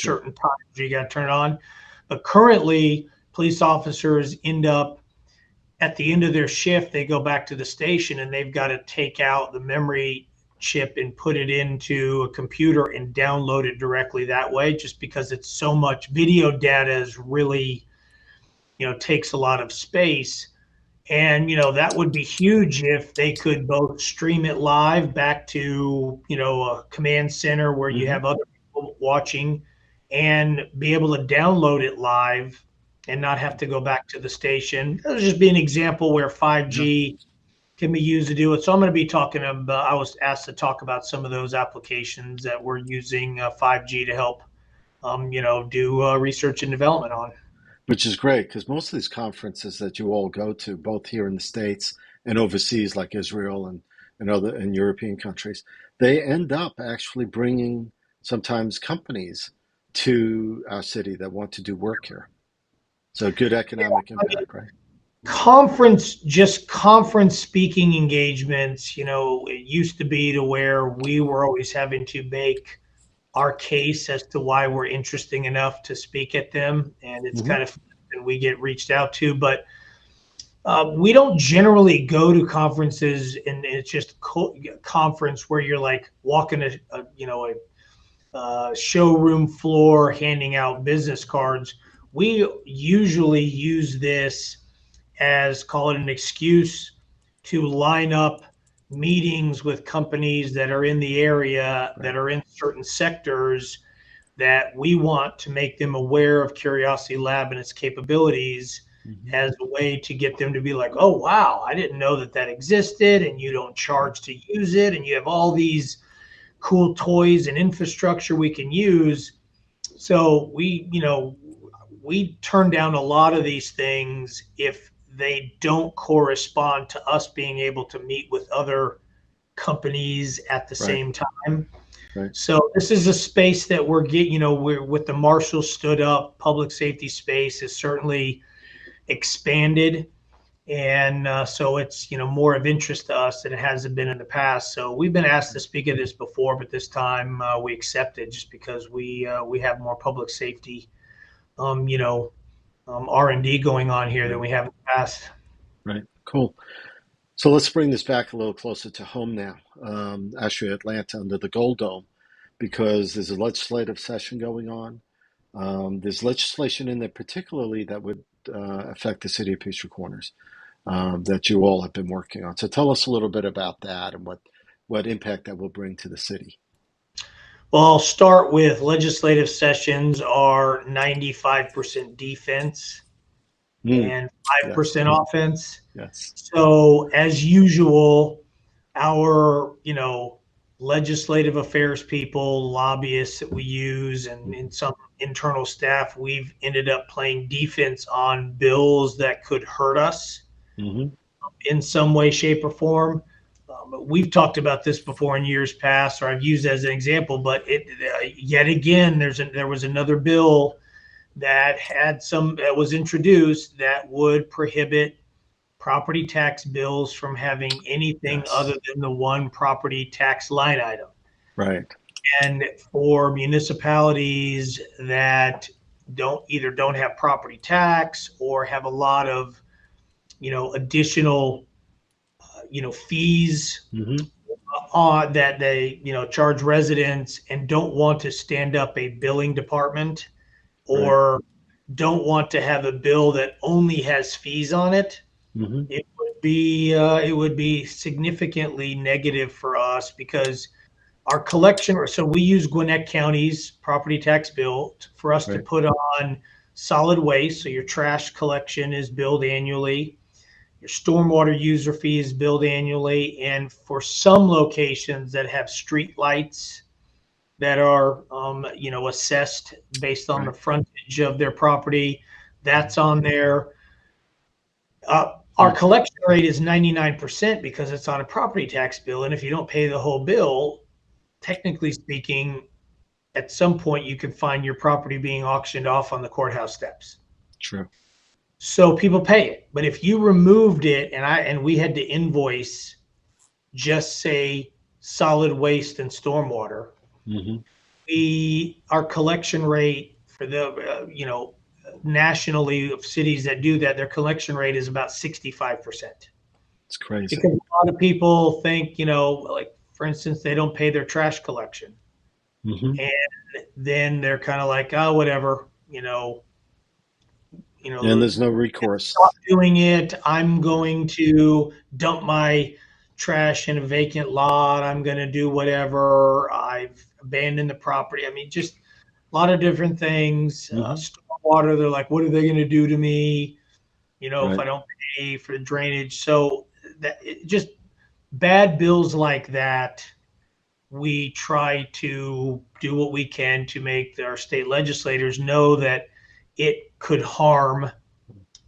Sure. certain times you got to turn it on. But currently, police officers end up at the end of their shift, they go back to the station and they've got to take out the memory chip and put it into a computer and download it directly that way, just because it's so much video data is really, takes a lot of space. And, that would be huge if they could both stream it live back to, a command center where you have other people watching and be able to download it live and not have to go back to the station. That would just be an example where 5G can be used to do it. So I'm going to be talking about, I was asked to talk about some of those applications that we're using 5G to help, do research and development on. Which is great because most of these conferences that you all go to, both here in the States and overseas, like Israel and other and European countries, they end up actually bringing sometimes companies to our city that want to do work here. So good economic impact, right? Conference speaking engagements, it used to be to where we were always having to make our case as to why we're interesting enough to speak at them, and it's Hmm. kind of and we get reached out to, but we don't generally go to conferences and it's just conference where you're like walking a showroom floor handing out business cards. We usually use this as, call it, an excuse to line up meetings with companies that are in the area, Right. that are in certain sectors, that we want to make them aware of Curiosity Lab and its capabilities, Hmm. as a way to get them to be like, oh, wow, I didn't know that existed, and you don't Right. charge to use it, and you have all these cool toys and infrastructure we can use. So we turn down a lot of these things if they don't correspond to us being able to meet with other companies at the Right. same time. Right. So this is a space that we're getting, we're with the Marshall stood up public safety space has certainly expanded. And so it's, more of interest to us than it hasn't been in the past. So we've been asked to speak at this before, but this time we accepted just because we have more public safety, R&D going on here than Right. we have in the past. Right. Cool. So let's bring this back a little closer to home now. Actually, Atlanta under the Gold Dome, because there's a legislative session going on. There's legislation in there, particularly that would affect the city of Peachtree Corners, that you all have been working on. So tell us a little bit about that and what impact that will bring to the city. Well, I'll start with legislative sessions are 95% defense Mm, and yes, 5% offense. yes, So as usual, our, legislative affairs people, lobbyists that we use, and in hmm, some internal staff, we've ended up playing defense on bills that could hurt us hmm, in some way, shape, or form. We've talked about this before in years past, or I've used as an example, but yet again, there was another bill that was introduced that would prohibit property tax bills from having anything other yes, than the one property tax line item. right, And for municipalities that don't have property tax or have a lot of, additional, fees hmm, that they, charge residents and don't want to stand up a billing department, right, or don't want to have a bill that only has fees on it, hmm, it would be significantly negative for us because our collection, so we use Gwinnett County's property tax bill for us to right, put on solid waste. So your trash collection is billed annually. Your stormwater user fee is billed annually. And for some locations that have street lights that are, assessed based on the right, frontage of their property, mm, that's on there. Our mm, collection rate is 99% because it's on a property tax bill. And if you don't pay the whole bill, technically speaking, at some point you could find your property being auctioned off on the courthouse steps. true, So people pay it. But if you removed it and we had to invoice just say solid waste and stormwater, hmm, our collection rate for the nationally of cities that do that, their collection rate is about 65%. It's crazy. Because a lot of people think, like for instance, they don't pay their trash collection, Hmm. and then they're kind of like, oh, whatever, And there's no stop recourse. doing it. I'm going to dump my trash in a vacant lot. I'm going to do whatever. I've abandoned the property. I mean, just a lot of different things. Hmm. Stormwater, they're like, what are they going to do to me? If Right. I don't pay for the drainage. So just bad bills like that. We try to do what we can to make our state legislators know that it could harm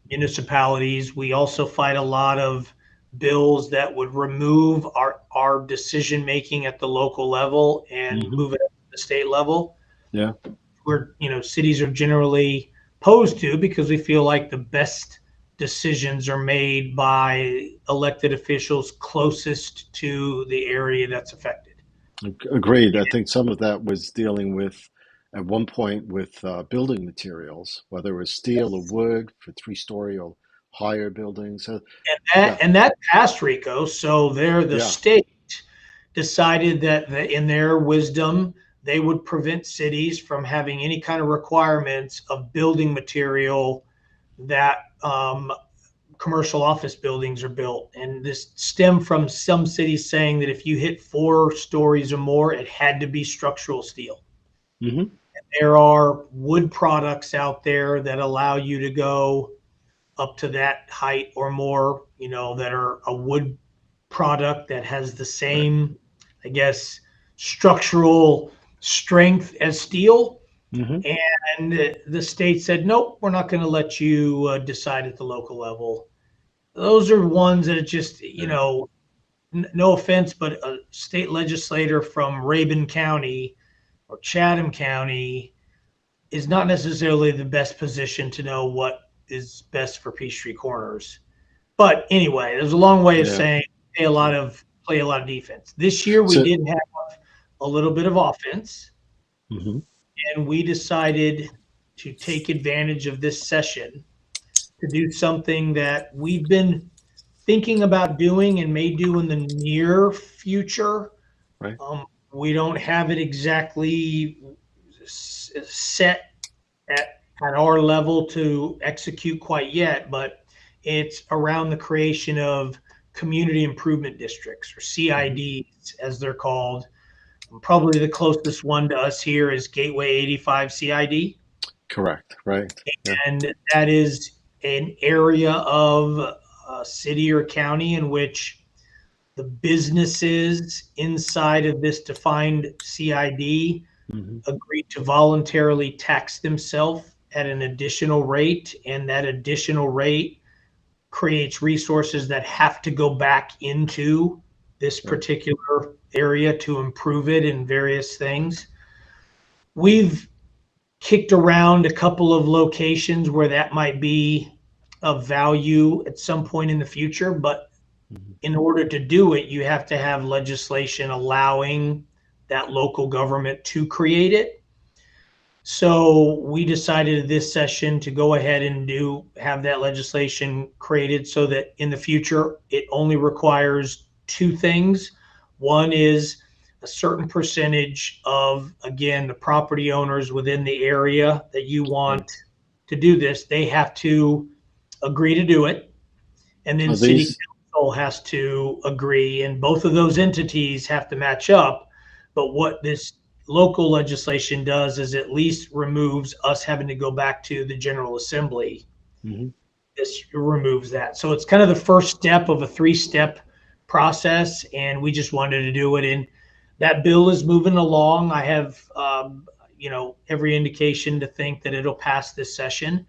municipalities. We also fight a lot of bills that would remove our decision making at the local level and Hmm. move it up to the state level, Yeah. where cities are generally opposed to, because we feel like the best decisions are made by elected officials closest to the area that's affected. Agreed. I think some of that was dealing with, at one point, with building materials, whether it was steel or wood for three-story or higher buildings. Yeah. And that passed, Rico. So the Yeah. state decided that in their wisdom, they would prevent cities from having any kind of requirements of building material that commercial office buildings are built. And this stemmed from some cities saying that if you hit 4 stories or more, it had to be structural steel. Hmm. There are wood products out there that allow you to go up to that height or more, that are a wood product that has the Right. same, I guess, structural strength as steel. Hmm. And the state said, nope, we're not going to let you decide at the local level. Those are ones that are just, Yeah. no offense, but a state legislator from Rabun County or Chatham County is not necessarily the best position to know what is best for Peachtree Corners. But anyway, there's a long way of Yeah. saying Yeah. play a lot of defense. This year we So. did have a little bit of offense, Hmm. and we decided to take advantage of this session to do something that we've been thinking about doing and may do in the near future. Right. We don't have it exactly set at our level to execute quite yet, but it's around the creation of community improvement districts, or Hmm. CIDs as they're called. Probably the closest one to us here is Gateway 85 CID, Correct. Right. Yeah. and that is an area of a city or county in which the businesses inside of this defined CID Hmm. agreed to voluntarily tax themselves at an additional rate, and that additional rate creates resources that have to go back into this Right. particular area to improve it in various things. We've kicked around a couple of locations where that might be of value at some point in the future, but Hmm. in order to do it, you have to have legislation allowing that local government to create it. So we decided this session to go ahead and have that legislation created so that in the future, it only requires two things. One is a certain percentage of, again, the property owners within the area that you Right. want to do this, they have to agree to do it. And then Are city these? council has to agree, and both of those entities have to match up. But what this local legislation does is at least removes us having to go back to the General Assembly. Hmm. This removes that. So it's kind of the first step of a 3-step process, and we just wanted to do it. And that bill is moving along. I have, every indication to think that it'll pass this session.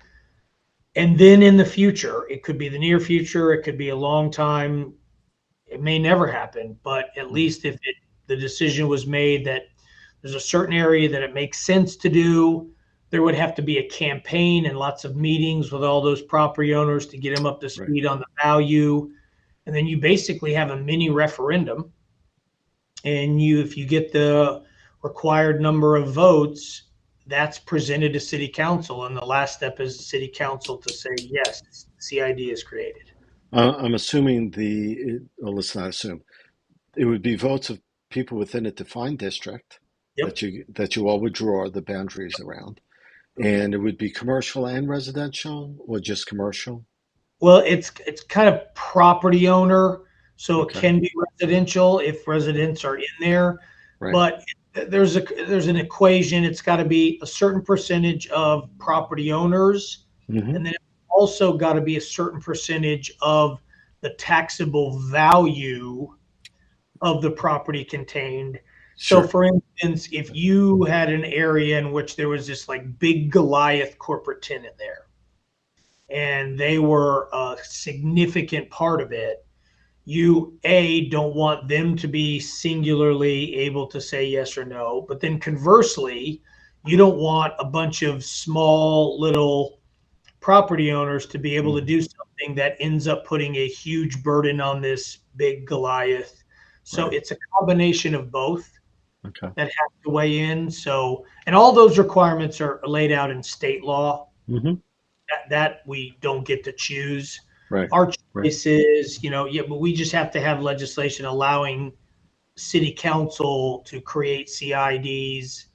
And then in the future, it could be the near future, it could be a long time, it may never happen, but at Hmm. least if the decision was made that there's a certain area that it makes sense to do, there would have to be a campaign and lots of meetings with all those property owners to get them up to Right. speed on the value. And then you basically have a mini referendum. And if you get the required number of votes, that's presented to city council, and the last step is city council to say yes, CID is created. I'm assuming well, let's not assume. It would be votes of people within a defined district Yep. that you all would draw the boundaries around. And it would be commercial and residential, or just commercial? Well, it's kind of property owner, so it Okay, can be residential if residents are in there, right. but there's an equation. It's got to be a certain percentage of property owners, Hmm. and then also got to be a certain percentage of the taxable value of the property contained. So, Sure. for instance, if you had an area in which there was this like big Goliath corporate tenant there, and they were a significant part of it, you don't want them to be singularly able to say yes or no, but then conversely, you don't want a bunch of small little property owners to be able to Hmm. do something that ends up putting a huge burden on this big Goliath. So Right. it's a combination of both Okay. that have to weigh in. So, and all those requirements are laid out in state law Hmm. that we don't get to choose. Right. Our Right. choice is, yeah, but we just have to have legislation allowing city council to create CIDs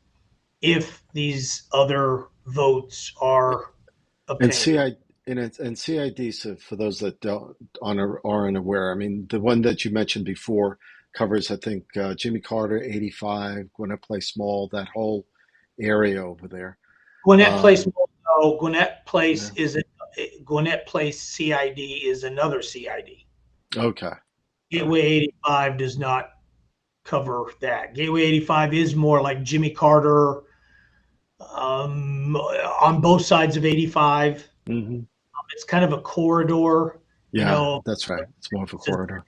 if these other votes are And obtained. CI and CID, so for those that aren't aware, I mean, the one that you mentioned before covers, I think, Jimmy Carter, 85, Gwinnett Place Mall, that whole area over there. Gwinnett Place, Um, no, Gwinnett Place yeah. is Gwinnett Place CID is another CID. Okay. All right. Gateway 85 does not cover that. Gateway 85 is more like Jimmy Carter, on both sides of 85. Hmm. It's kind of a corridor, you Yeah, know. that's right. It's more of a corridor.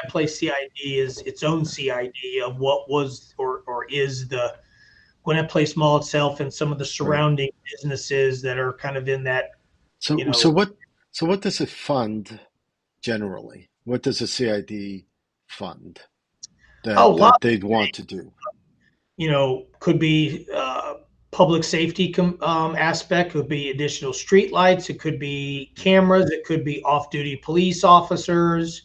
That place CID is its own CID of what was or is the Gwinnett Place Mall itself and some of the Right. surrounding businesses that are kind of in that, you So know. what does it fund generally? What does a CID fund Oh, that they'd want to do? could be public safety aspect, could be additional street lights, it could be cameras, it could be off-duty police officers.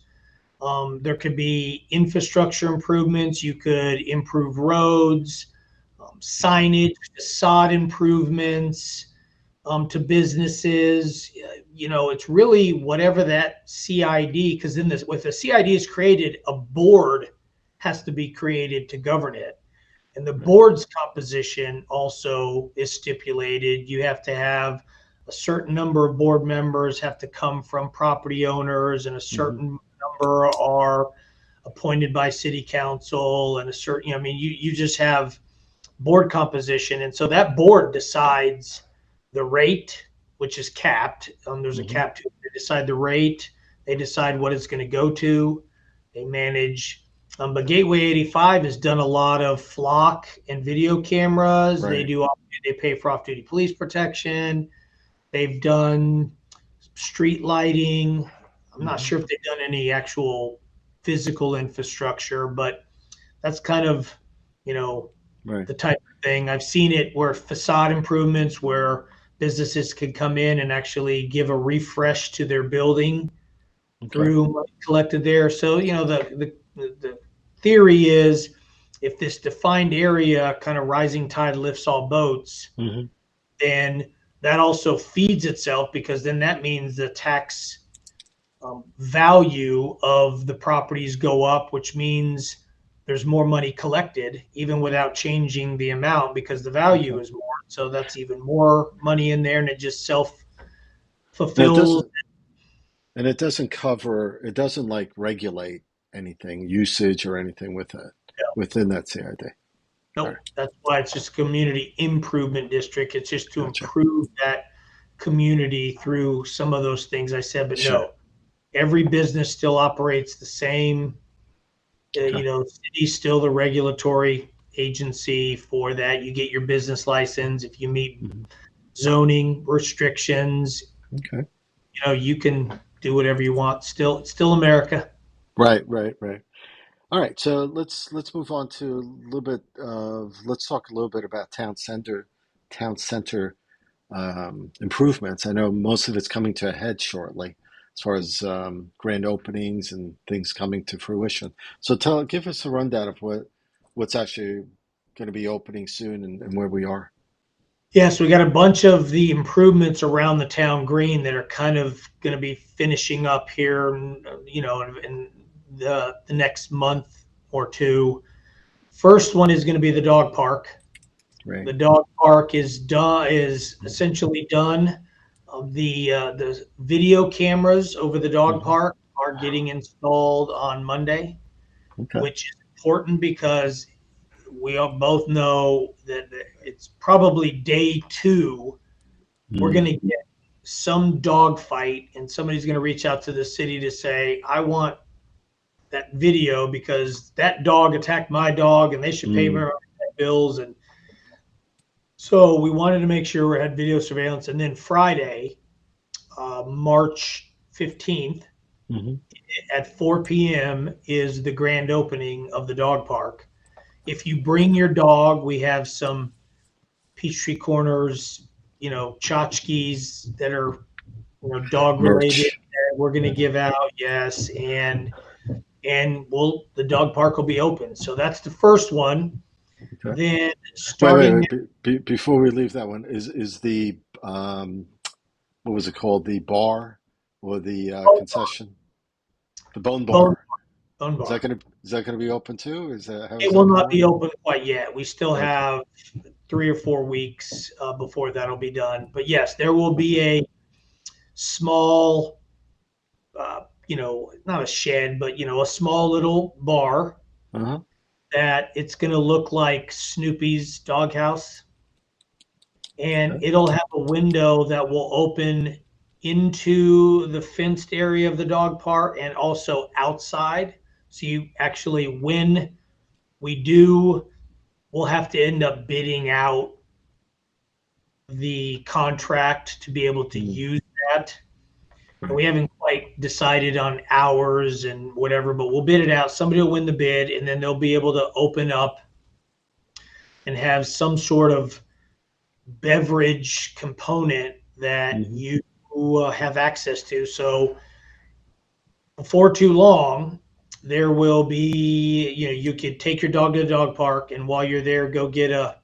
There could be infrastructure improvements. You could improve roads, signage, facade improvements to businesses. It's really whatever that CID, because in this, if a CID is created, a board has to be created to govern it. And the Right. board's composition also is stipulated. You have to have a certain number of board members have to come from property owners, and a Hmm. certain number are appointed by city council, and a certain, I mean, you just have board composition. And so that board decides the rate, which is capped. There's a Hmm. cap to it. They decide the rate, they decide what it's going to go to, they manage. But Gateway 85 has done a lot of flock and video cameras. They Right. do. They pay for off-duty police protection. They've done street lighting. I'm not Hmm. sure if they've done any actual physical infrastructure, but that's kind of, you know, Right. the type of thing. I've seen it where facade improvements, where businesses could come in and actually give a refresh to their building Okay. through money collected there. So, the theory is if this defined area, kind of rising tide lifts all boats, Hmm. then that also feeds itself, because then that means the tax value of the properties go up, which means there's more money collected even without changing the amount, because the value Okay. is more. So that's even more money in there, and it just self And fulfills. it doesn't cover, it doesn't like regulate anything, usage or anything with it within that CID. All right. Nope. That's why it's just a community improvement district. It's just to Gotcha. improve that community through some of those things I said. But Sure. no, every business still operates the same. Okay. City's still the regulatory agency for that. You get your business license if you meet Hmm. zoning restrictions. Okay. You can do whatever you want. Still, it's still America. Right. Right. Right. All right, so let's move on to a little bit of let's talk a little bit about town center improvements. I know most of it's coming to a head shortly, as far as grand openings and things coming to fruition. So give us a rundown of what's actually going to be opening soon and where we are. Yeah, so we got a bunch of the improvements around the town green that are kind of going to be finishing up here, in the next month or two. First one is going to be the dog park. Right. The dog park is essentially done. The video cameras over the dog Hmm. park are getting installed on Monday, Okay. which is important because we all both know that it's probably day two. We're going Mm. to get some dog fight, and somebody's going to reach out to the city to say, "I want that video because that dog attacked my dog, and they should pay me Mm. bills." And so we wanted to make sure we had video surveillance. And then Friday, March 15th Hmm. at 4 p.m. is the grand opening of the dog park. If you bring your dog, we have some Peachtree Corners, tchotchkes that are, dog related. Merch. We're going to Yeah. give out, yes, and the dog park will be open. So that's the first one. Okay. Then Wait. starting Before we leave that one, is the what was it called? The bar or the bone concession? The Bone bone Bar. bone bar. Is that gonna be open too? Is that how is It will that not going? be open quite yet. We still Okay. have 3 or 4 weeks before that'll be done. But yes, there will Okay. be a small, not a shed, but a small little bar Uh-huh. that it's going to look like Snoopy's doghouse, and Okay. it'll have a window that will open into the fenced area of the dog park and also outside. So you actually, when we do, we'll have to end up bidding out the contract to be able to Mm. use that. And Right. we haven't quite decided on hours and whatever, but we'll bid it out. Somebody will win the bid, and then they'll be able to open up and have some sort of beverage component that Hmm. you have access to. So before too long, there will be, you could take your dog to the dog park, and while you're there, go get a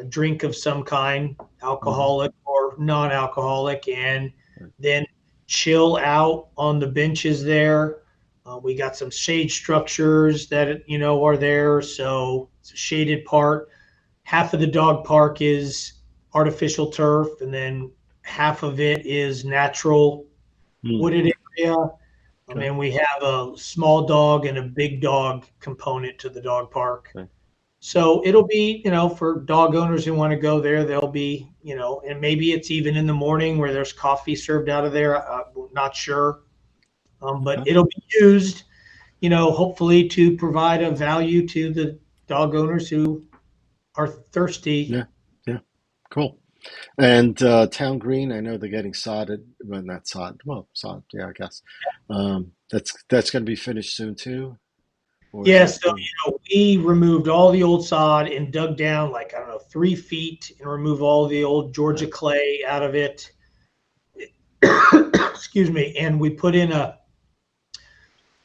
drink of some kind, Hmm. alcoholic or non-alcoholic, and Right. then chill out on the benches there. We got some shade structures that are there, so it's a shaded part. Half of the dog park is artificial turf, and then half of it is natural Mm. wooded area. Okay. And we have a small dog and a big dog component to the dog park. Okay. So it'll be, for dog owners who want to go there, they'll be, and maybe it's even in the morning where there's coffee served out of there. I'm not sure. But Okay. it'll be used, hopefully to provide a value to the dog owners who are thirsty. Yeah. Yeah. Cool. And Town Green, I know they're getting sodded. Well, not sod. Well, sod. Yeah, I guess. That's going to be finished soon too, or is Yeah, that so being? we removed all the old sod and dug down like, I don't know, 3 feet, and removed all the old Georgia Okay. clay out of it. Excuse me. And we put in a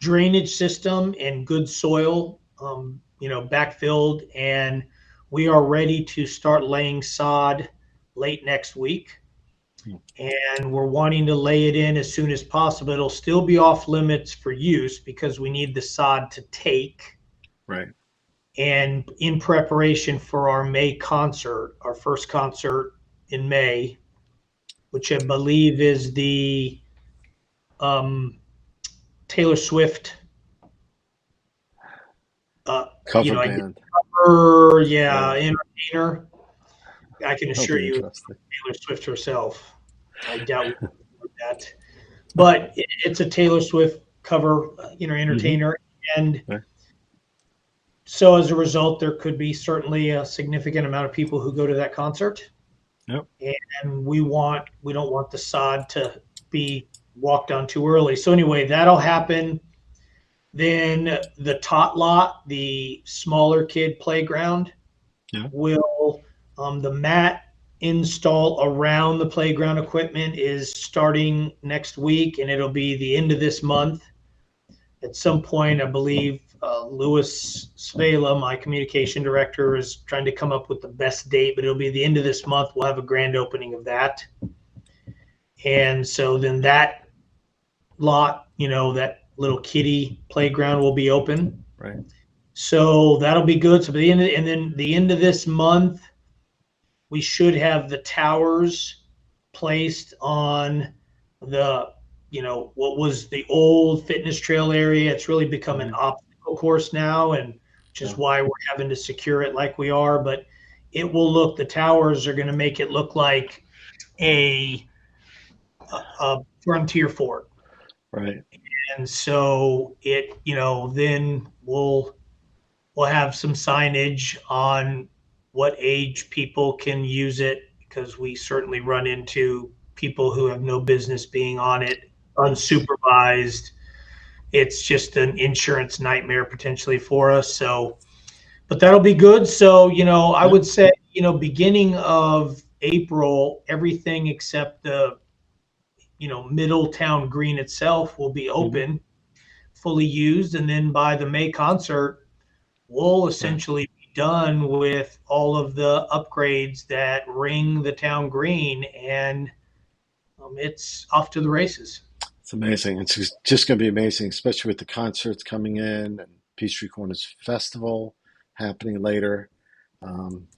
drainage system and good soil, backfilled, and we are ready to start laying sod late next week. Mm. And we're wanting to lay it in as soon as possible. It'll still be off limits for use because we need the sod to take. Right. And in preparation for our May concert, our first concert in May, which I believe is the um, Taylor Swift. Cover I get band. her, yeah, Yeah. entertainer. I can That'll assure be you, interesting. Taylor Swift herself. I doubt we can afford that, but it's a Taylor Swift cover, Hmm. entertainer, and Right. so as a result, there could be certainly a significant amount of people who go to that concert. Yep. And we don't want the sod to be walked on too early. So anyway, that'll happen Then the tot lot, the smaller kid playground, Yeah. will the mat install around the playground equipment is starting next week, and it'll be the end of this month. At some point, I believe Louis Svela, my communication director, is trying to come up with the best date, but it'll be the end of this month. We'll have a grand opening of that. And so then that lot, that little kiddie playground will be open. Right. So that'll be good. So and then the end of this month, we should have the towers placed on the, what was the old fitness trail area. It's really become an Mm-hmm. obstacle course now, and which is Yeah. why we're having to secure it like we are. But the towers are going to make it look like a, a frontier fort. Right. And so then we'll have some signage on what age people can use it, because we certainly run into people who have no business being on it Yes. unsupervised. It's just an insurance nightmare potentially for us. So, but that'll be good. So, I Yeah. would say, beginning of April, everything except the, Middletown Green itself will be Mm-hmm. open, fully used. And then by the May concert, we'll Right. essentially be done with all of the upgrades that ring the town green, and it's off to the races. It's amazing. It's just going to be amazing, especially with the concerts coming in and Peachtree Corners Festival happening later. Um,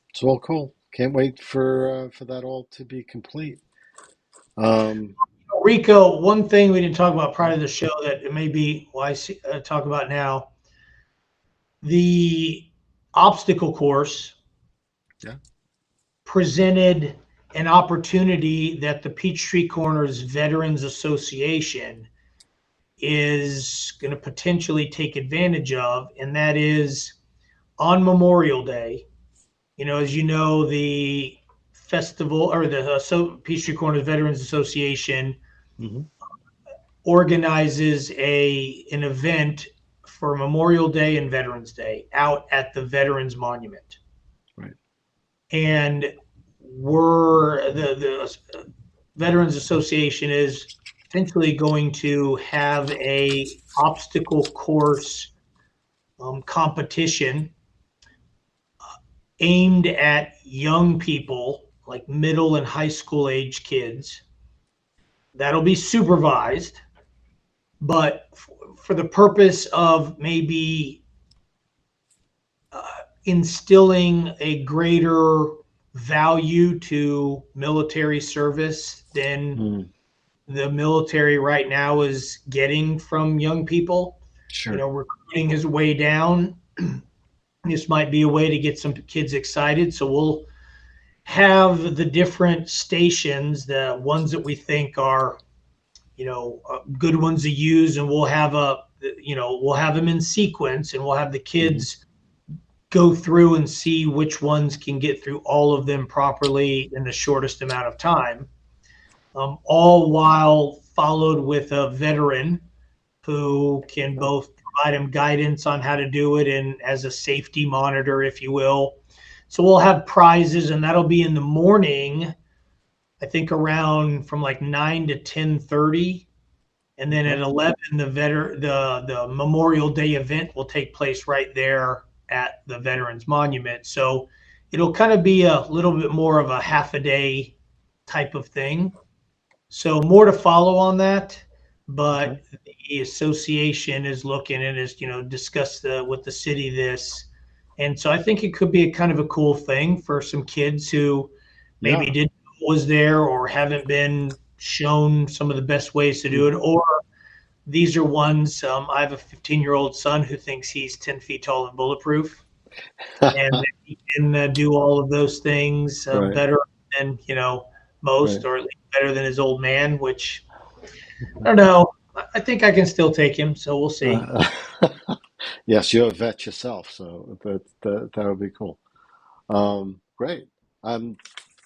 it's all cool. Can't wait for that all to be complete. Um, Rico, one thing we didn't talk about prior yeah. to the show that it may be why I talk about now, the obstacle course Yeah. presented an opportunity that the Peachtree Corners Veterans Association is going to potentially take advantage of, and that is on Memorial Day. As you know, the festival or the Peachtree Corners Veterans Association Mm-hmm. organizes an event for Memorial Day and Veterans Day out at the Veterans Monument, Right. and the Veterans Association is potentially going to have a obstacle course competition aimed at young people, like middle and high school age kids. That'll be supervised, but for the purpose of maybe instilling a greater value to military service than Mm, the military right now is getting from young people. sure. Recruiting is way down. This might be a way to get some kids excited. So we'll have the different stations, the ones that we think are, good ones to use, and we'll have them in sequence, and we'll have the Hmm. kids go through and see which ones can get through all of them properly in the shortest amount of time, all while followed with a veteran who can Yeah. both provide them guidance on how to do it and as a safety monitor, if you will. So we'll have prizes, and that'll be in the morning. I think around from like 9 to 10:30, and then at Okay. 11, the Memorial Day event will take place right there at the Veterans Monument. So it'll kind of be a little bit more of a half a day type of thing. So more to follow on that, Okay. but the association is looking and is discussed with the city this, and so I think it could be a kind of a cool thing for some kids who maybe Yeah. didn't know was there or haven't been shown some of the best ways to do it, Hmm. or these are ones. I have a 15-year-old son who thinks he's 10 feet tall and bulletproof, and that he can do all of those things Right. better than most, Right. or at least better than his old man, which I don't know. I think I can still take him, so we'll see. Uh, yes, you're a vet yourself, so that would be cool. Great. I'm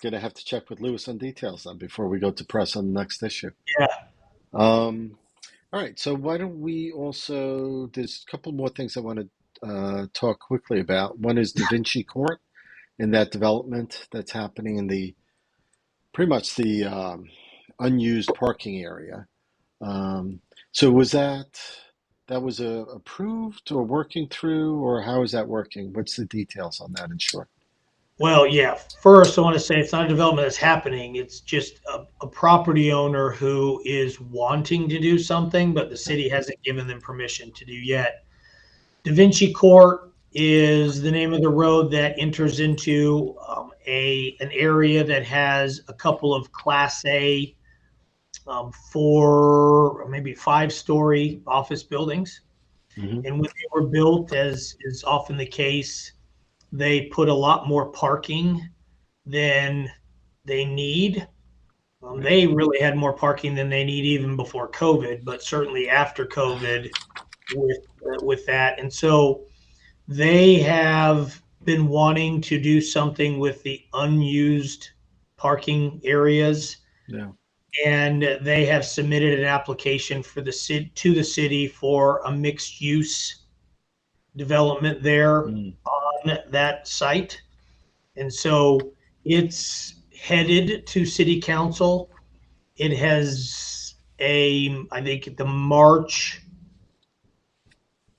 gonna have to check with Lewis on details then before we go to press on the next issue. Yeah. Um, All right, so why don't we also, there's a couple more things I want to talk quickly about. One is Da Vinci Court and that development that's happening in the pretty much the unused parking area. Um, so was that was approved or working through, or how is that working? What's the details on that in short? Well, yeah. First, I want to say it's not a development that's happening. It's just a property owner who is wanting to do something, but the Yeah. city hasn't given them permission to do yet. Da Vinci Court is the name of the road that enters into a an area that has a couple of Class A, 4 or maybe 5-story office buildings. Hmm. And when they were built, as is often the case, they put a lot more parking than they need. Right. They really had more parking than they need even before COVID, but certainly after COVID with with that. And so they have been wanting to do something with the unused parking areas, Yeah. and they have submitted an application for the city to the city for a mixed use development there Mm. on that site. And so it's headed to city council. It has I think the March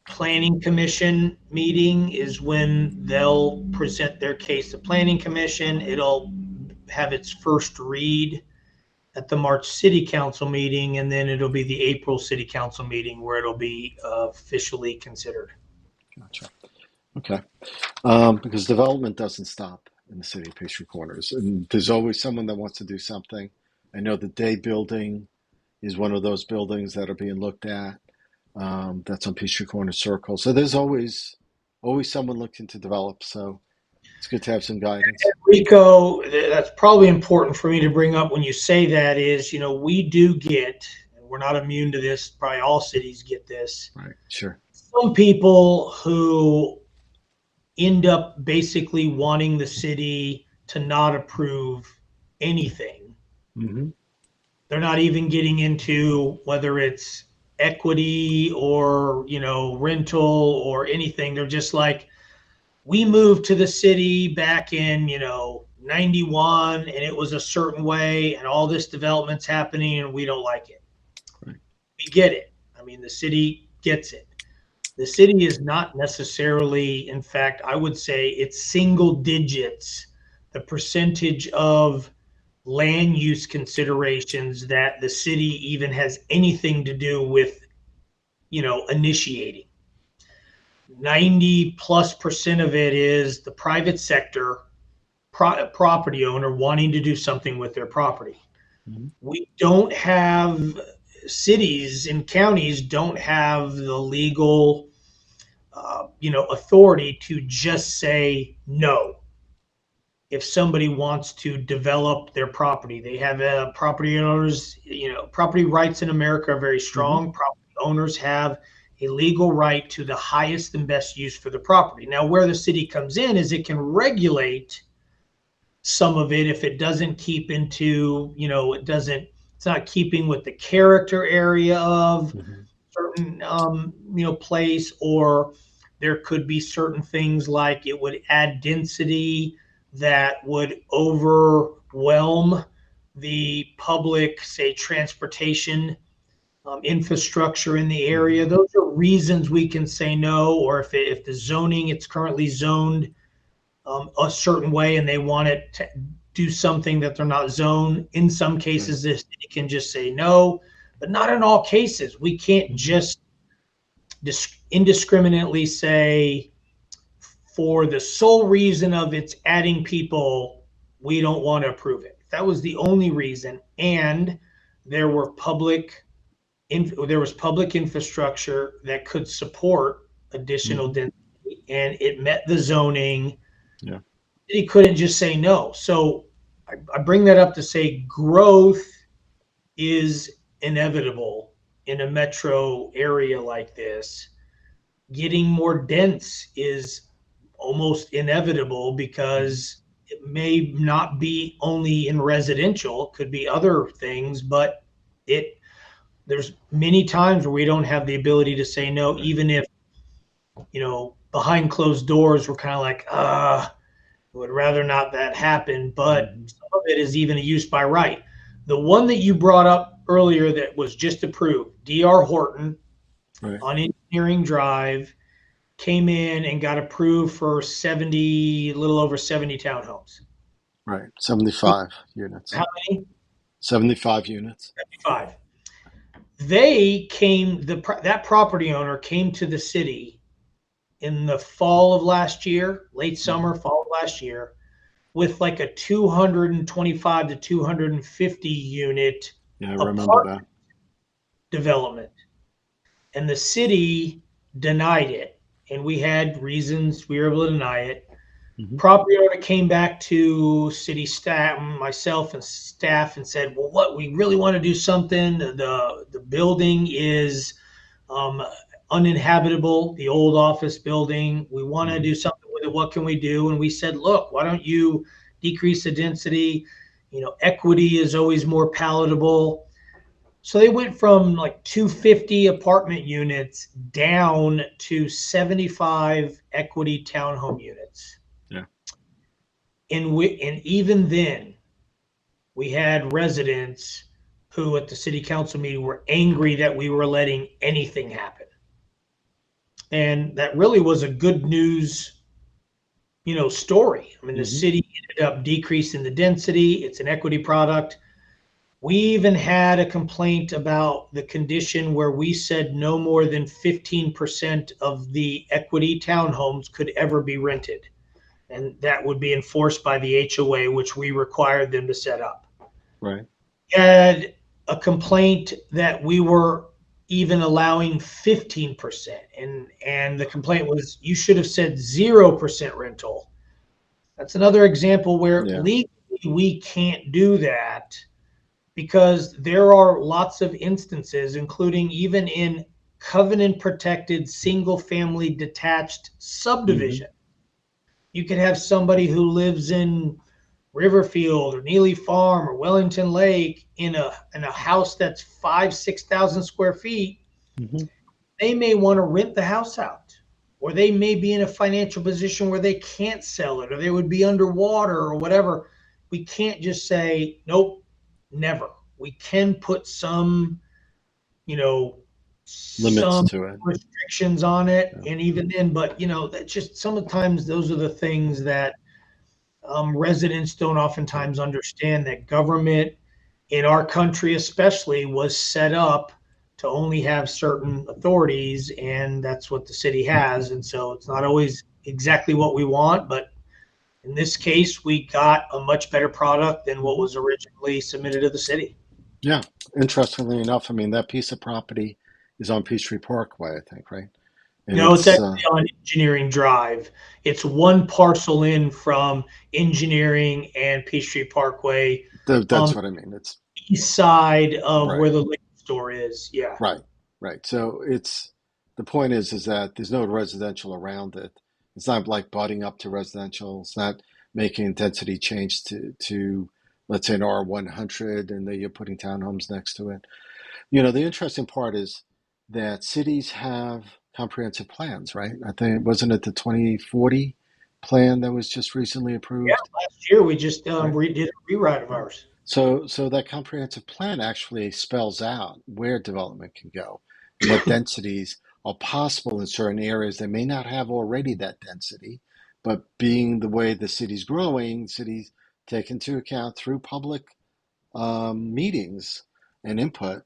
planning commission meeting is when they'll present their case to planning commission. It'll have its first read at the March city council meeting, and then it'll be the April city council meeting where it'll be officially considered. Gotcha. Okay. Because development doesn't stop in the city of Peachtree Corners, and there's always someone that wants to do something. I know the Day Building is one of those buildings that are being looked at. That's on Peachtree Corner Circle. So there's always someone looking to develop. So it's good to have some guidance. Rico, that's probably important for me to bring up when you say that is, we do get, and we're not immune to this, probably all cities get this, Right. Sure. some people who end up basically wanting the city to not approve anything. Hmm. They're not even getting into whether it's equity or, rental or anything. They're just like, we moved to the city back in 91, and it was a certain way, and all this development's happening and we don't like it. Right. We get it. I mean, the city gets it. The city is not necessarily, in fact, I would say it's single digits, the percentage of land use considerations that the city even has anything to do with initiating. 90+% of it is the private sector property owner wanting to do something with their property. Hmm. We don't have, cities and counties don't have the legal authority to just say no if somebody wants to develop their property. They have property owners, property rights in America are very Hmm. strong. Property owners have a legal right to the highest and best use for the property. Now, where the city comes in is it can regulate some of it if it doesn't keep into, it's not keeping with the character area of Hmm. certain place, or there could be certain things like it would add density that would overwhelm the public, say, transportation infrastructure in the area. Hmm. Those are reasons we can say no. Or if the zoning, it's currently zoned a certain way and they want it to do something that they're not zoned, in some Right. cases this can just say no, but not in all cases. We can't Hmm. just indiscriminately say, for the sole reason of it's adding people, we don't want to approve it. If that was the only reason, and there were there was public infrastructure that could support additional Hmm. density and it met the zoning, Yeah. he couldn't just say no. So I bring that up to say growth is inevitable in a metro area like this. Getting more dense is almost inevitable Hmm. because it may not be only in residential, it could be other things, but it there's many times where we don't have the ability to say no, even if, behind closed doors, we're kind of like, would rather not that happen. But Mm-hmm. some of it is even a use by right. The one that you brought up earlier that was just approved, DR Horton Right. on Engineering Drive, came in and got approved for 70, a little over 70 townhomes. Right. 75 units. How many? 75 units. 75. That property owner came to the city in the fall of last year, late Mm-hmm. summer, fall of last year, with like a 225 to 250 unit Yeah, I remember apartment that. development. And the city denied it. And we had reasons we were able to deny it. Mm-hmm. Property owner came back to city staff, myself and staff, and said, well, what, we really want to do something. The building is uninhabitable, the old office building. We want to Mm-hmm. do something with it. What can we do? And we said, look, why don't you decrease the density? Equity is always more palatable. So they went from like 250 apartment units down to 75 equity townhome units. Yeah. And even then, we had residents who at the city council meeting were angry that we were letting anything happen. And that really was a good news, story. I mean, the Mm-hmm. city ended up decreasing the density. It's an equity product. We even had a complaint about the condition where we said no more than 15% of the equity townhomes could ever be rented. And that would be enforced by the HOA, which we required them to set up. Right. We had a complaint that we were even allowing 15%. And the complaint was, you should have said 0% rental. That's another example where Yeah. legally we can't do that, because there are lots of instances, including even in covenant protected single family detached Mm-hmm. subdivision. You could have somebody who lives in Riverfield or Neely Farm or Wellington Lake in a house that's 5,000-6,000 square feet. Mm-hmm. They may want to rent the house out, or they may be in a financial position where they can't sell it, or they would be underwater or whatever. We can't just say, nope, never. We can put some, Limits some to it. restrictions on it. Yeah. And even then, but, that's just sometimes those are the things that residents don't Yeah. oftentimes understand, that government in our country especially was set up to only have certain authorities, and that's what the city has. And so it's not always exactly what we want, but in this case we got a much better product than what Mm-hmm. was originally submitted to the city. Yeah. Interestingly enough, I mean, that piece of property is on Peachtree Parkway, I think, right? And No, it's it's, actually on Engineering Drive. It's one parcel in from Engineering and Peachtree Parkway on that's what I mean. It's the east side of right. where the liquor store is. Yeah. Right, right. So it's the point is that there's no residential around it. It's not like butting up to residential. It's not making a density change to let's say an R100 and then you're putting townhomes next to it. The interesting part is that cities have comprehensive plans, right? I think wasn't it the 2040 plan that was just recently Yeah. approved, Last year we just right? did a rewrite of Right. ours. So that comprehensive plan actually spells out where development can go and what densities are possible in certain areas that may not have already that density, but being the way the city's growing, cities take into account through public meetings and input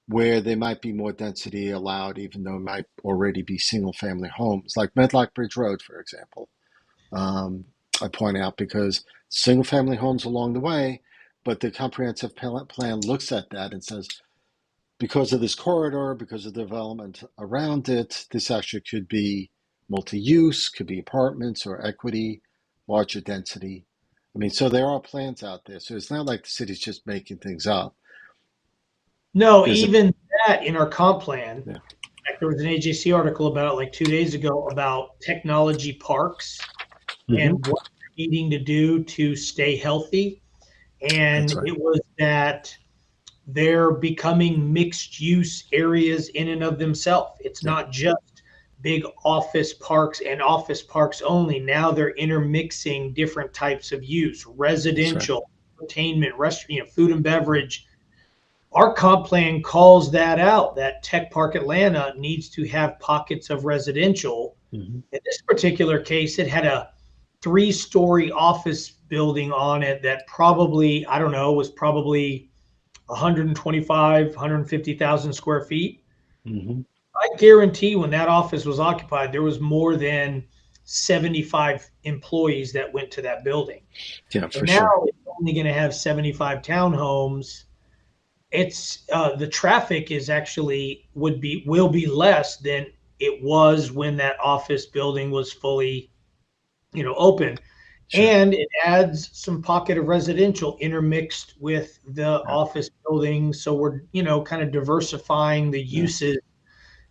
where there might be more density allowed, even though it might already be single family homes, like Medlock Bridge Road, for example. I point out because single family homes along the way, but the comprehensive plan looks at that and says, because of this corridor, because of the development around it, this actually could be multi-use, could be apartments or equity, larger density. I mean, so there are plans out there. So it's not like the city's just making things up. No, There's a even that in our comp plan. In yeah. fact, there was an AJC article about it like 2 days ago about technology parks Mm-hmm. and what they're needing to do to stay healthy. And That's right. it was that they're becoming mixed use areas in and of themselves. It's Yeah. not just big office parks and office parks only. Now they're intermixing different types of use, That's right. residential, entertainment, restaurant, food and beverage. Our comp plan calls that out, that Tech Park Atlanta needs to have pockets of residential. Hmm. In this particular case, it had a 3-story office building on it that probably, I don't know, was probably 125, 150,000 square feet. Hmm. I guarantee when that office was occupied, there was more than 75 employees that went to that building. Yeah, And for now sure. it's only going to have 75 townhomes. It's the traffic is actually will be less than it was when that office building was fully, open. Sure. And it adds some pocket of residential intermixed with the Yeah. office building. So we're, kind of diversifying the Yeah. uses.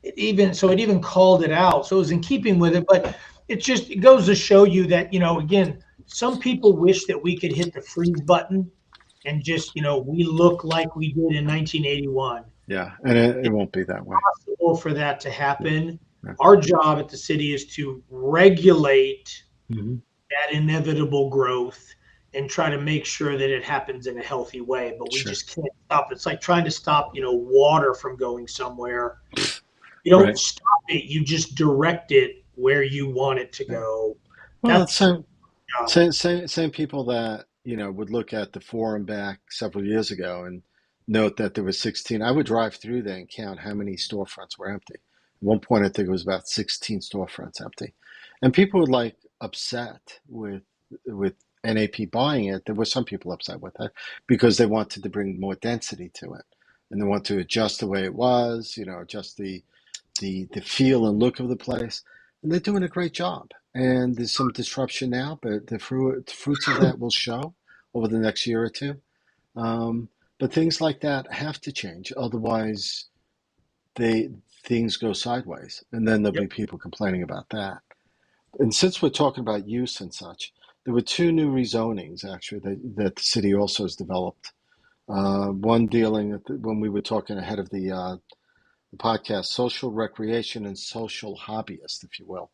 It even called it out. So it was in keeping with it, but it goes to show you that, again, some people wish that we could hit the freeze button and just, we look like we did in 1981. Yeah. And it won't be that way. Possible for that to Yeah. happen. Yeah. Our job at the city is to regulate Hmm. that inevitable growth and try to make sure that it happens in a healthy way. But we Sure. just can't stop. It's like trying to stop, water from going somewhere. You don't Right. stop it. You just direct it where you want it to Yeah. go. Well, it's That's same people that, would look at the forum back several years ago and note that there was 16. I would drive through there and count how many storefronts were empty. At one point, I think it was about 16 storefronts empty. And people were like upset with NAP buying it. There were some people upset with it because they wanted to bring more density to it. And they want to adjust the way it was, adjust the feel and look of the place, and they're doing a great job. And there's some disruption now, but the fruits of that will show over the next year or two. But things like that have to change, otherwise they things go sideways, and then there'll yep. be people complaining about that. And since we're talking about use and such, there were two new rezonings actually that the city also has developed. One dealing with, when we were talking ahead of the podcast, social recreation and social hobbyist, if you will,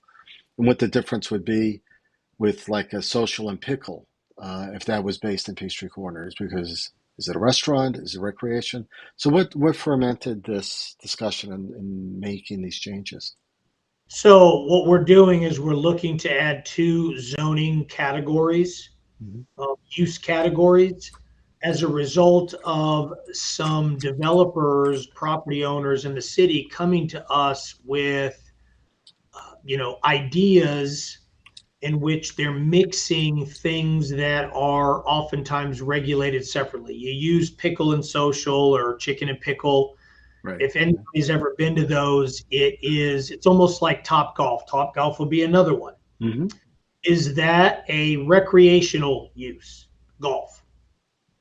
and what the difference would be with like a social and pickle, if that was based in Peachtree Corners, because is it a restaurant? Is it recreation? So what fermented this discussion in making these changes? So what we're doing is we're looking to add 2 zoning categories, Hmm. use categories, as a result of some developers, property owners in the city coming to us with, ideas in which they're mixing things that are oftentimes regulated separately. You use pickle and social or chicken and pickle. Right. If anybody's ever been to those, it's almost like Top Golf. Top Golf will be another one. Mm-hmm. Is that a recreational use? Golf.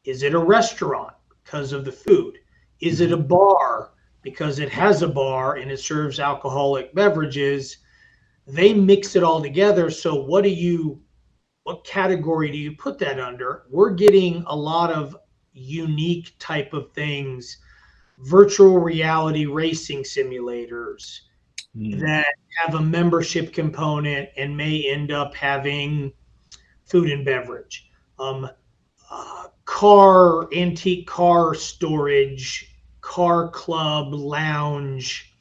Is it a restaurant because of the food? Is it Mm-hmm. a bar because it has a bar and it serves alcoholic beverages? They mix it all together. So what category do you put that under? We're getting a lot of unique type of things, virtual reality racing simulators Mm. that have a membership component and may end up having food and beverage. Antique car storage, car club, lounge,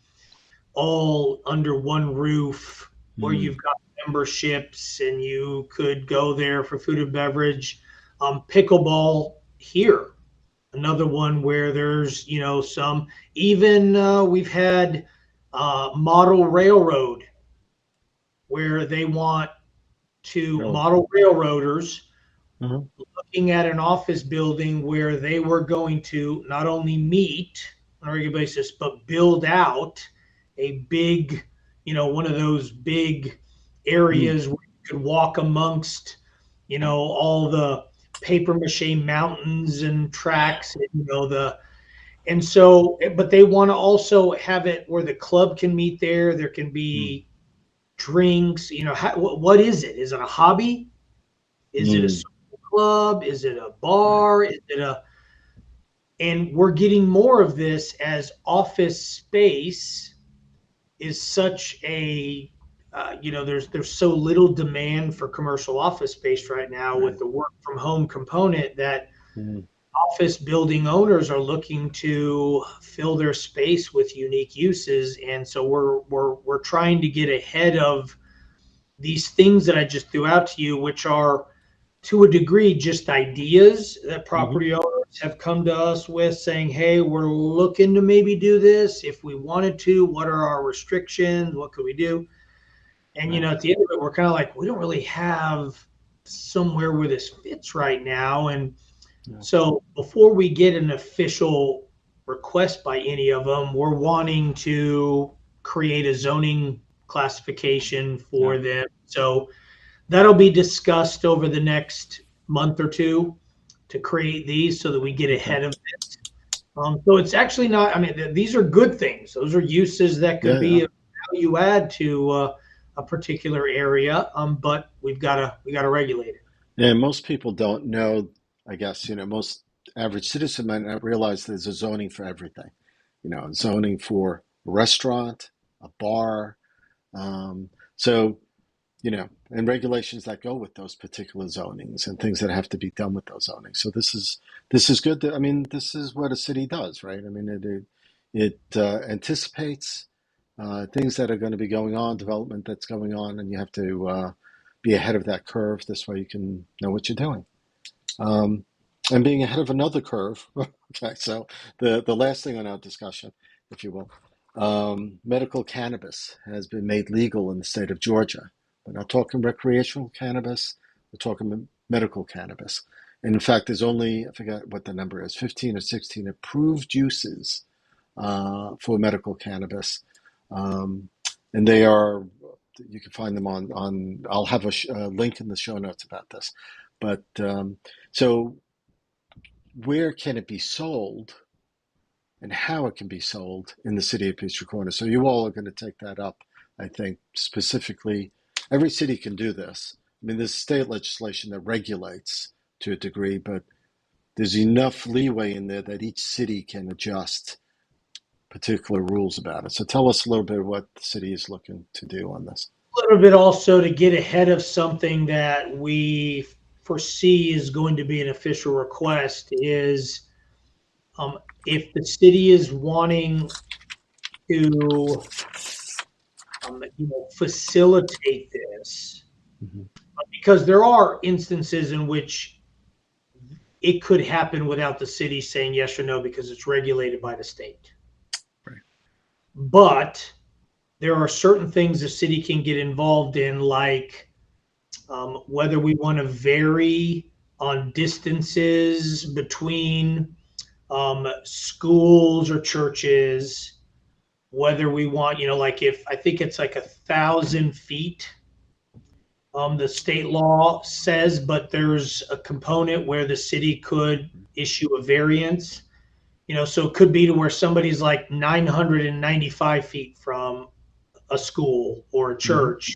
all under one roof, where Mm. you've got memberships and you could go there for food and beverage. Pickleball here, another one where there's, some, even we've had model railroad where they want to Really? model railroaders Mm-hmm. looking at an office building where they were going to not only meet on a regular basis, but build out a big, one of those big Mm. areas where you could walk amongst, all the paper mache mountains and tracks, and, and so, but they want to also have it where the club can meet there. There can Mm. be drinks, what is it? Is it a hobby? Is it a Mm. social club? Is it a Right. bar? Is it a And we're getting more of this as office space is such a there's so little demand for commercial office space right now with Right. the work from home component that Mm-hmm. office building owners are looking to fill their space with unique uses, and so we're trying to get ahead of these things that I just threw out to you, which are to a degree just ideas that Mm-hmm. property owners have come to us with saying, hey, we're looking to maybe do this if we wanted to. What are our restrictions? What could we do? And Right. at the end of it, we're kind of like, we don't really have somewhere where this fits right now. And Yeah. so before we get an official request by any of them, we're wanting to create a zoning classification Yeah. for them. So that'll be discussed over the next month or two to create these so that we get Okay. ahead of this. So it's actually not, I mean, these are good things. Those are uses that could Yeah. Yeah. be a value add to a particular area, but we gotta regulate it. Yeah. Most people don't know. I guess most average citizen might not realize there's a zoning for everything. Zoning for a restaurant, a bar. Um, so and regulations that go with those particular zonings and things that have to be done with those zonings. So this is good. I mean, this is what a city does, right? I mean, it anticipates things that are going to be going on, development that's going on, and you have to be ahead of that curve. This way, you can know what you're doing. Um, and being ahead of another curve. Okay, so the last thing on our discussion, if you will, medical cannabis has been made legal in the state of Georgia. We're not talking recreational cannabis, we're talking medical cannabis. And in fact, there's only, I forget what the number is, 15 or 16 approved uses for medical cannabis. Um, and they are, you can find them I'll have a link in the show notes about this. But so where can it be sold and how it can be sold in the city of Peachtree Corner? So you all are going to take that up, I think, specifically. Every city can do this. I mean, there's state legislation that regulates to a degree, but there's enough leeway in there that each city can adjust particular rules about it. So tell us a little bit what the city is looking to do on this. A little bit also to get ahead of something that we foresee is going to be an official request is if the city is wanting to facilitate this, Mm-hmm. because there are instances in which it could happen without the city saying yes or no because it's regulated by the state. Right. But there are certain things the city can get involved in, like whether we want to vary on distances between schools or churches, whether we want, like if I think it's like 1,000 feet, the state law says, but there's a component where the city could issue a variance. So it could be to where somebody's like 995 feet from a school or a Mm-hmm. church.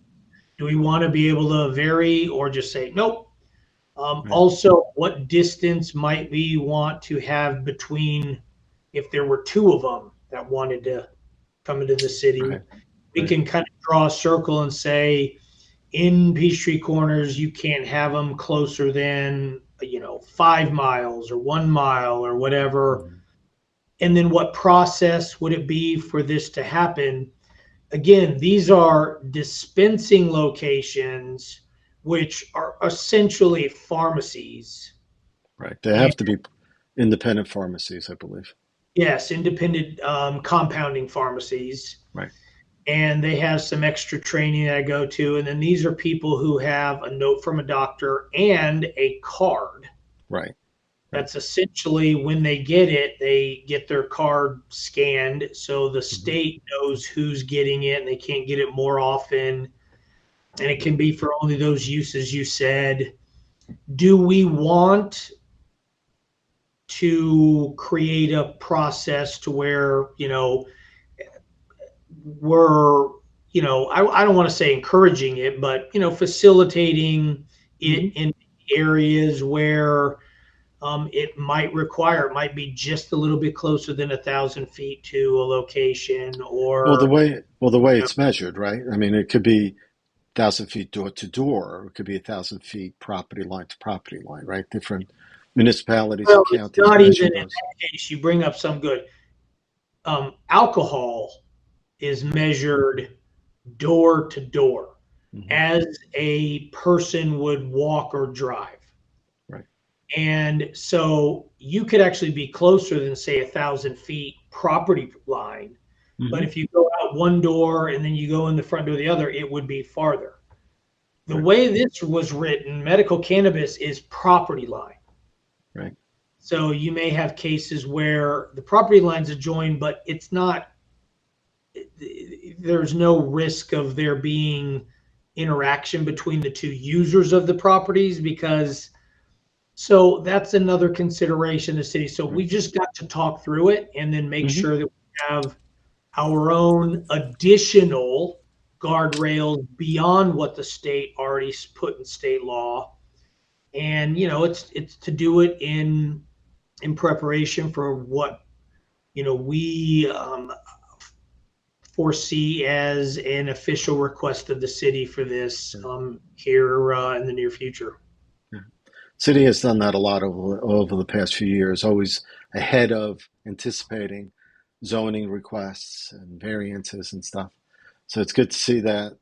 Do we want to be able to vary or just say nope? Right. Also, what distance might we want to have between if there were two of them that wanted to come into the city? Right. We Right. can kind of draw a circle and say, in Peachtree Corners, you can't have them closer than 5 miles or 1 mile or whatever. Mm-hmm. And then what process would it be for this to happen? Again, these are dispensing locations, which are essentially pharmacies. Right. They And have to be independent pharmacies, I believe. yes, independent compounding pharmacies. Right. And they have some extra training that I go to. And then these are people who have a note from a doctor and a card. Right. Right. That's essentially when they get it, they get their card scanned. So the Mm-hmm. state knows who's getting it and they can't get it more often. And it can be for only those uses you said. Do we want to create a process to where, we're, I don't want to say encouraging it, but, facilitating it Mm-hmm. in areas where it might be just a little bit closer than 1,000 feet to a location, Well, or the way you know, it's measured, right? I mean, it could be 1,000 feet door to door, or it could be 1,000 feet property line to property line, right? Different municipalities well, and it's counties not even measure in those. that case. You bring up some good. Alcohol is measured door to door Hmm. as a person would walk or drive. Right. And so you could actually be closer than, say, 1,000 feet property line. But Hmm. if you go out one door and then you go in the front door of the other, it would be farther. The Right. way this was written, medical cannabis is property line. Right. So you may have cases where the property lines adjoin, but it's not, there's no risk of there being interaction between the two users of the properties, because so that's another consideration the city. So we Right. just got to talk through it and then make Hmm. sure that we have our own additional guardrails beyond what the state already put in state law. And it's to do it in preparation for what we foresee as an official request of the city for this Right. here in the near future. Yeah. City has done that a lot over the past few years, always ahead of anticipating zoning requests and variances and stuff. So it's good to see that,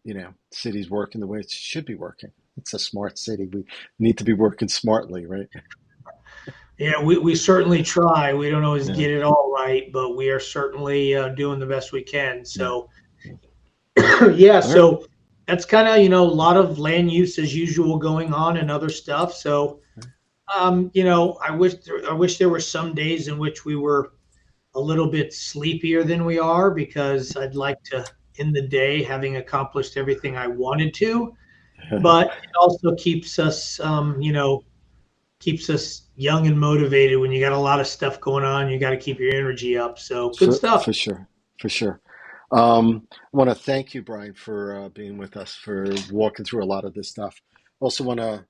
city's working the way it should be working. It's a smart city. We need to be working smartly, right? Yeah, we certainly try. We don't always Yeah, get it all right, but we are certainly doing the best we can. yeah, So, yeah. yeah, All right. so that's kind of, a lot of land use as usual going on and other stuff. So, I wish there were some days in which we were a little bit sleepier than we are, because I'd like to end the day having accomplished everything I wanted to. But it also keeps us young and motivated when you got a lot of stuff going on. You got to keep your energy up. So good stuff. For sure, for sure. I want to thank you, Brian, for being with us, for walking through a lot of this stuff. Also, want to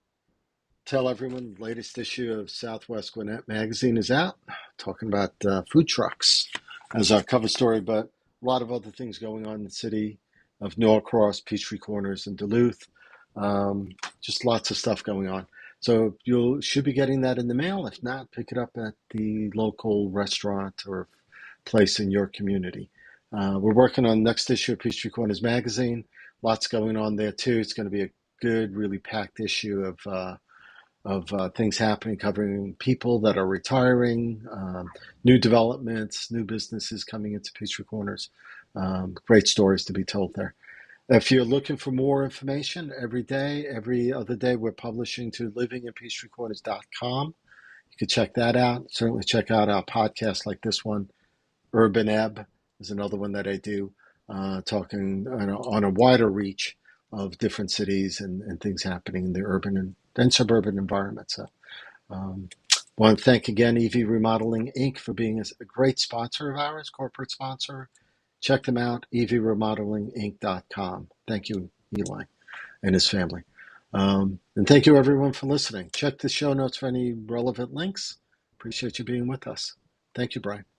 tell everyone the latest issue of Southwest Gwinnett magazine is out, talking about food trucks as our cover story, but a lot of other things going on in the city of Norcross, Peachtree Corners, and Duluth. Um, just lots of stuff going on. So you should be getting that in the mail. If not, pick it up at the local restaurant or place in your community. We're working on the next issue of Peachtree Corners magazine. Lots going on there too. It's going to be a good, really packed issue of things happening, covering people that are retiring, new developments, new businesses coming into Peachtree Corners. Great stories to be told there. If you're looking for more information, every day, every other day, we're publishing to livinginpeachtreecorners.com. You can check that out. Certainly check out our podcast like this one. Urban Ebb is another one that I do, talking on a wider reach of different cities and things happening in the urban and suburban environment. So, want to thank again EV Remodeling Inc. for being a great sponsor of ours, corporate sponsor. Check them out, evremodelinginc.com. Thank you, Eli and his family. And thank you, everyone, for listening. Check the show notes for any relevant links. Appreciate you being with us. Thank you, Brian.